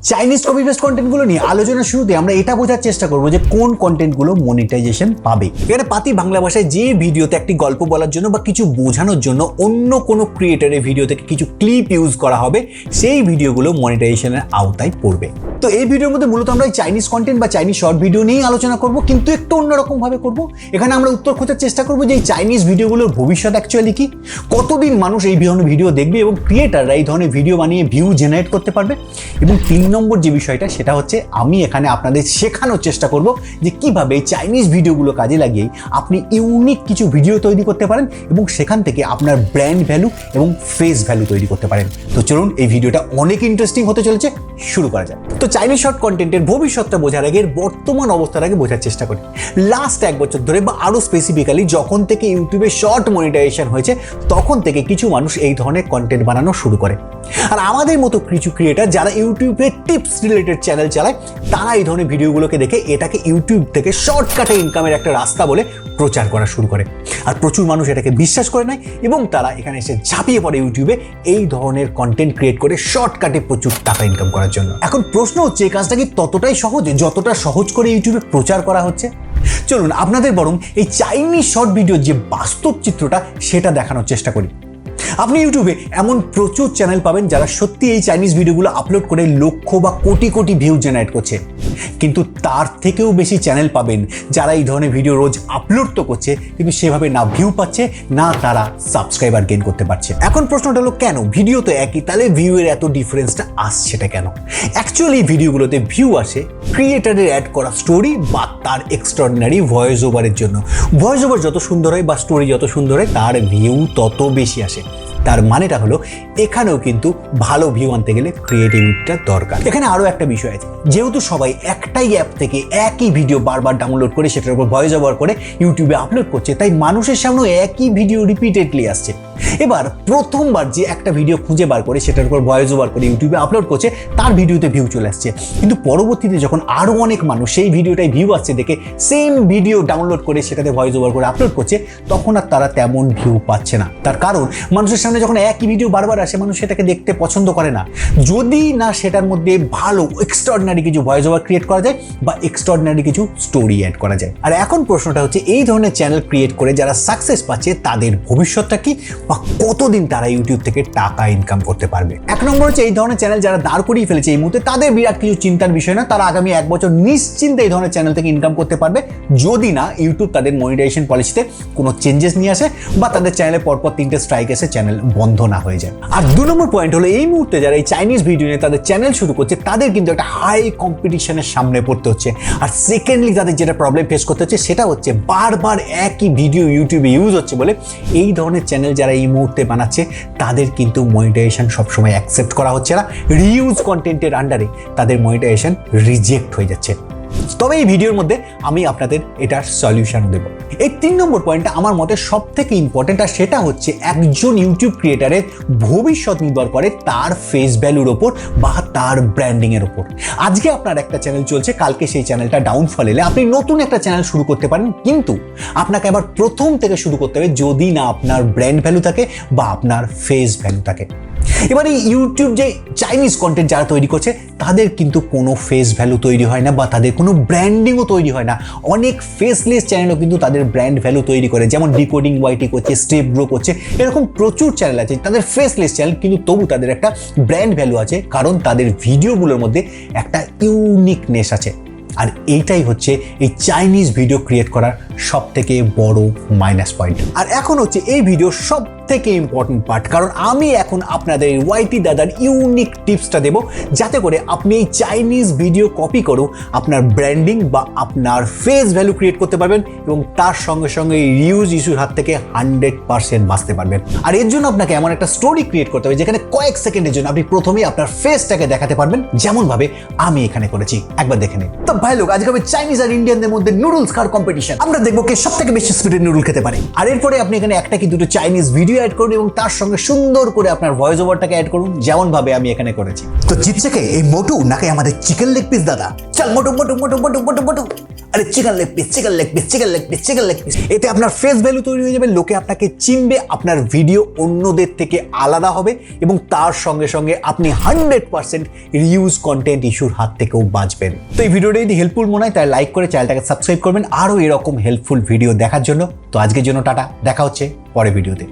Chinese copy paste কন্টেন্টগুলো নিয়ে আলোচনা শুরুতে আমরা এটা বোঝার চেষ্টা করব যে কোন কন্টেন্টগুলো মনিটাইজেশন পাবে। এখানে পাতি বাংলা ভাষায় যে ভিডিওতে একটি গল্প বলার জন্য বা কিছু বোঝানোর জন্য অন্য কোনো ক্রিয়েটরের ভিডিও থেকে কিছু ক্লিপ ইউজ করা হবে, সেই ভিডিওগুলো মনিটাইজেশনের আওতায় পড়বে। তো এই ভিডিওর মধ্যে মূলত আমরা চাইনিজ কন্টেন্ট বা চাইনিজ শর্ট ভিডিও নিয়েই আলোচনা করব, কিন্তু একটু অন্যরকম ভাবে করব। এখানে আমরা উত্তর খোঁজার চেষ্টা করব যে এই চাইনিজ ভিডিওগুলোর ভবিষ্যৎ অ্যাকচুয়ালি কি, কতদিন মানুষ এই ধরনের ভিডিও দেখবে এবং ক্রিয়েটাররা এই ধরনের ভিডিও বানিয়ে ভিউ জেনারেট করতে পারবে। এবং 3 নম্বর যে বিষয়টা সেটা হচ্ছে আমি এখানে আপনাদের শেখানোর চেষ্টা করব যে কিভাবে চাইনিজ ভিডিওগুলো কাজে লাগিয়ে আপনি ইউনিক কিছু ভিডিও তৈরি করতে পারেন এবং সেখান থেকে আপনার ব্র্যান্ড ভ্যালু এবং ফেস ভ্যালু তৈরি করতে পারেন। তো চলুন, এই ভিডিওটা অনেক ইন্টারেস্টিং হতে চলেছে, শুরু করা যায়। তো চাইনিজ শর্ট কন্টেন্টের ভবিষ্যৎটা বোঝার আগে বর্তমান অবস্থার আগে বোঝার চেষ্টা করি। লাস্ট 1 বছর ধরে বা আরো স্পেসিফিক্যালি যখন থেকে ইউটিউবে শর্ট মনিটাইজেশন হয়েছে, তখন থেকে কিছু মানুষ এই ধরনের কন্টেন্ট বানানো শুরু করে। আর আমাদের মতো কিছু ক্রিয়েটার যারা ইউটিউবে টিপস রিলেটেড চ্যানেল চালায়, তারা এই ধরনের ভিডিওগুলোকে দেখে এটাকে ইউটিউব থেকে শর্টকাটে ইনকামের একটা রাস্তা বলে প্রচার করা শুরু করে। আর প্রচুর মানুষ এটাকে বিশ্বাস করে নেয় এবং তারা এখানে এসে ঝাঁপিয়ে পড়ে ইউটিউবে এই ধরনের কন্টেন্ট ক্রিয়েট করে শর্টকাটে প্রচুর টাকা ইনকাম করার জন্য। এখন প্রশ্ন হচ্ছে, এই কাজটা কি ততটাই সহজ যতটা সহজ করে ইউটিউবে প্রচার করা হচ্ছে? চলুন আপনাদের বরং এই চাইনিজ শর্ট ভিডিওর যে বাস্তব চিত্রটা সেটা দেখানোর চেষ্টা করি। আপনি ইউটিউবে এমন প্রচুর চ্যানেল পাবেন যারা সত্যি এই চাইনিজ ভিডিওগুলো আপলোড করে লক্ষ বা কোটি কোটি ভিউ জেনারেট করছে, কিন্তু তার থেকেও বেশি চ্যানেল পাবেন যারা এই ধরনের ভিডিও রোজ আপলোড তো করছে কিন্তু সেভাবে না ভিউ পাচ্ছে না তারা সাবস্ক্রাইবার গেইন করতে পারছে। এখন প্রশ্নটা হলো, কেন? ভিডিও তো একই, তাহলে ভিউ এর এত ডিফারেন্সটা আসছেটা কেন? অ্যাকচুয়ালি ভিডিওগুলোতে ভিউ আসে ক্রিয়েটারের অ্যাড করা স্টোরি বা তার এক্সট্রাঅর্ডিনারি ভয়েস ওভারের জন্য। ভয়েস ওভার যত সুন্দর হয় বা স্টোরি যত সুন্দর হয়, তার ভিউ তত বেশি আসে। তার মানেটা হলো এখানেও কিন্তু ভালো ভিউ আনতে গেলে ক্রিয়েটিভিটিটা দরকার। এখানে আরো একটা বিষয় আছে, যেহেতু সবাই একটাই অ্যাপ থেকে একই ভিডিও বারবার ডাউনলোড করে সেটার উপর ভয়েস ওভার করে ইউটিউবে আপলোড করছে, তাই মানুষের সামনে একই ভিডিও রিপিটেডলি আসছে। এবার প্রথমবার যে একটা ভিডিও খুঁজে বার করে সেটার উপর ভয়েস ওভার করে ইউটিউবে আপলোড করছে, তার ভিডিওতে ভিউ চলে আসছে, কিন্তু পরবর্তীতে যখন আরো অনেক মানুষ সেই ভিডিওটাই ভিউ আসছে দেখে সেম ভিডিও ডাউনলোড করে সেটাতে ভয়েস ওভার করে আপলোড করছে, তখন আর তারা তেমন ভিউ পাচ্ছে না। তার কারণ মানুষের সামনে যখন একই ভিডিও বারবার আসে, মানুষ সেটাকে দেখতে পছন্দ করে না যদি না সেটার মধ্যে ভালো এক্সট্রাঅর্ডিনারি কিছু ভয়েস ওভার ক্রিয়েট করা যায় বা এক্সট্রাঅর্ডিনারি কিছু স্টোরি অ্যাড করা যায়। আর এখন প্রশ্নটা হচ্ছে, এই ধরনের চ্যানেল ক্রিয়েট করে যারা সাকসেস পাচ্ছে তাদের ভবিষ্যৎটা কি বা কতদিন তারা ইউটিউব থেকে টাকা ইনকাম করতে পারবে? 1 নম্বর হচ্ছে, এই ধরনের চ্যানেল যারা দাঁড় করিয়ে ফেলেছে এই মুহূর্তে, তাদের বিরাট কিছু চিন্তার বিষয় না। তারা আগামী 1 বছর নিশ্চিন্তে এই ধরনের চ্যানেল থেকে ইনকাম করতে পারবে, যদি না ইউটিউব তাদের মনিটাইজেশন পলিসিতে কোনো চেঞ্জেস নিয়ে আসে বা তাদের চ্যানেলে পরপর 3টে স্ট্রাইক এসে চ্যানেল বন্ধ না হয়ে যায়। আর 2 নম্বর পয়েন্ট হলো, এই মুহূর্তে যারা এই চাইনিজ ভিডিও নিয়ে তাদের চ্যানেল শুরু করছে, তাদের কিন্তু একটা হাই কম্পিটিশনের সামনে পড়তে হচ্ছে। আর সেকেন্ডলি তাদের যেটা প্রবলেম ফেস করতে হচ্ছে সেটা হচ্ছে, বারবার একই ভিডিও ইউটিউবে ইউজ হচ্ছে বলে এই ধরনের চ্যানেল যারা এই মুহূর্তে বানাচ্ছে তাদের কিন্তু মনিটাইজেশন সবসময় অ্যাকসেপ্ট করা হচ্ছে না। রিউজ কন্টেন্টের আন্ডারে তাদের মনিটাইজেশন রিজেক্ট হয়ে যাচ্ছে। তবে এই ভিডিওর মধ্যে আমি আপনাদের এটার সলিউশন দেব। এই 3 নম্বর পয়েন্টটা আমার মতে সব থেকে ইম্পর্টেন্ট, আর সেটা হচ্ছে একজন ইউটিউব ক্রিয়েটারের ভবিষ্যৎ নির্ভর করে তার ফেস ভ্যালুর ওপর বা তার ব্র্যান্ডিং এর ওপর। আজকে আপনার একটা চ্যানেল চলছে, কালকে সেই চ্যানেলটা ডাউনফল এলে আপনি নতুন একটা চ্যানেল শুরু করতে পারেন, কিন্তু আপনাকে আবার প্রথম থেকে শুরু করতে হবে যদি না আপনার ব্র্যান্ড ভ্যালু থাকে বা আপনার ফেস ভ্যালু থাকে। এবার এই ইউটিউব যে চাইনিজ কন্টেন্ট যারা তৈরি করছে তাদের কিন্তু কোনো ফেস ভ্যালু তৈরি হয় না বা তাদের কোনো ব্র্যান্ডিংও তৈরি হয় না। অনেক ফেসলেস চ্যানেলও কিন্তু তাদের ব্র্যান্ড ভ্যালু তৈরি করে, যেমন ডিকোডিং ওয়াইটি করছে, স্টেপ গ্রো করছে, এরকম প্রচুর চ্যানেল আছে তাদের ফেসলেস চ্যানেল, কিন্তু তবু তাদের একটা ব্র্যান্ড ভ্যালু আছে, কারণ তাদের ভিডিওগুলোর মধ্যে একটা ইউনিকনেস আছে। আর এইটাই হচ্ছে এই চাইনিজ ভিডিও ক্রিয়েট করার সব থেকে বড় মাইনাস পয়েন্ট। আর এখন হচ্ছে এই ভিডিও সব থেকে ইম্পর্টেন্ট পার্ট, কারণ আমি এখন আপনাদের ওয়াইটি দাদার ইউনিক টিপসটা দেব, যাতে করে আপনি এই চাইনিজ ভিডিও কপি করেও আপনার ব্র্যান্ডিং বা আপনার ফেস ভ্যালু ক্রিয়েট করতে পারবেন এবং তার সঙ্গে সঙ্গে এই রিউজ ইস্যুর হাত থেকে 100% বাঁচতে পারবেন। আর এর জন্য আপনাকে এমন একটা স্টোরি ক্রিয়েট করতে হবে যেখানে কয়েক সেকেন্ডের জন্য আপনি প্রথমেই আপনার ফেসটাকে দেখাতে পারবেন, যেমন ভাবে আমি এখানে করেছি। একবার দেখে নিন। তো ভাই লোক, আজকে হবে চাইনিজ আর ইন্ডিয়ানদের মধ্যে নুডলস খাওয়ার কম্পিটিশন। আমরা দেখবো কে সব থেকে বেশি স্পিডে নুডল খেতে পারে। আর এরপরে আপনি এখানে একটা কি দুটো চাইনিজ ভিডিও অ্যাড করুন এবং তার সঙ্গে সুন্দর করে আপনার ভয়েস ওভারটাকে অ্যাড করুন, যেমন ভাবে আমি এখানে করেছি। তো জিতছে কে, এই মোটু নাকি আমাদের চিকেন লেগ পিস দাদা? চল মোটু মোটু মোটু মোটু মোটু মোটু। আরে chicken leg piece, chicken leg piece, chicken leg piece, chicken leg piece. এতে আপনার ফেস ভ্যালু তৈরি হয়ে যাবে, লোকে আপনাকে চিনবে, আপনার ভিডিও অন্যদের থেকে আলাদা হবে এবং তার সঙ্গে সঙ্গে আপনি 100% রিউজ কন্টেন্ট ইস্যুর হাত থেকেও বাঁচবেন। তো এই ভিডিওটা যদি হেল্পফুল মনে হয় তাহলে লাইক করে চ্যানেলটাকে সাবস্ক্রাইব করবেন আরও এরকম হেল্পফুল ভিডিও দেখার জন্য। তো আজকের জন্য টাটা, দেখা হচ্ছে পরের ভিডিওতে।